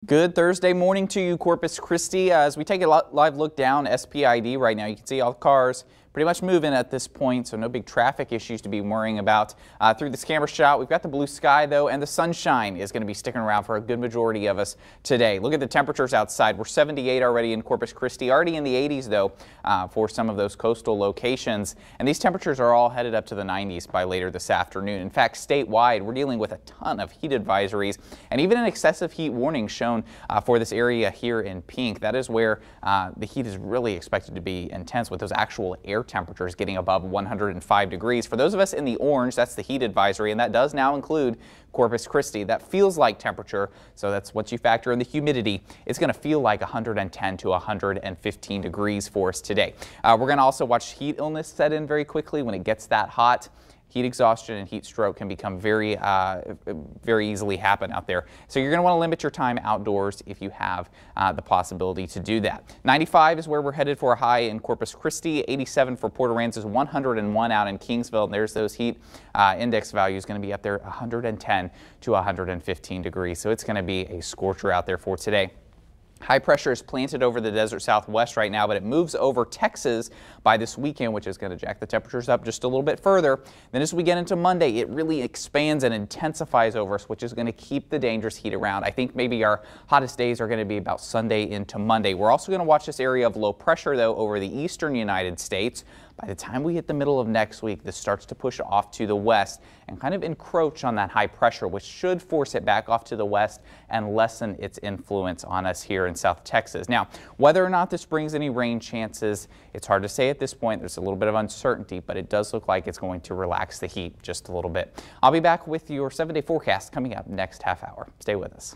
Good Thursday morning to you, Corpus Christi. As we take a live look down SPID right now, you can see all the cars pretty much moving at this point, so no big traffic issues to be worrying about. Through this camera shot, we've got the blue sky though, and the sunshine is going to be sticking around for a good majority of us today. Look at the temperatures outside. We're 78 already in Corpus Christi, already in the 80s though for some of those coastal locations, and these temperatures are all headed up to the 90s by later this afternoon. In fact, statewide, we're dealing with a ton of heat advisories and even an excessive heat warning shown for this area here in pink. That is where the heat is really expected to be intense, with those actual air temperatures getting above 105 degrees. For those of us in the orange, that's the heat advisory, and that does now include Corpus Christi. That feels like temperature, so that's once you factor in the humidity, it's going to feel like 110 to 115 degrees for us today. We're going to also watch heat illness set in very quickly when it gets that hot. Heat exhaustion and heat stroke can become very easily happen out there. So you're going to want to limit your time outdoors if you have the possibility to do that. 95 is where we're headed for a high in Corpus Christi. 87 for Port Aransas, 101 out in Kingsville. And there's those heat index values going to be up there 110 to 115 degrees. So it's going to be a scorcher out there for today. High pressure is planted over the desert southwest right now, but it moves over Texas by this weekend, which is going to jack the temperatures up just a little bit further. Then as we get into Monday, it really expands and intensifies over us, which is going to keep the dangerous heat around. I think maybe our hottest days are going to be about Sunday into Monday. We're also going to watch this area of low pressure, though, over the eastern United States. By the time we hit the middle of next week, this starts to push off to the west and kind of encroach on that high pressure, which should force it back off to the west and lessen its influence on us here in South Texas. Now, whether or not this brings any rain chances, it's hard to say at this point. There's a little bit of uncertainty, but it does look like it's going to relax the heat just a little bit. I'll be back with your 7-day forecast coming up next half hour. Stay with us.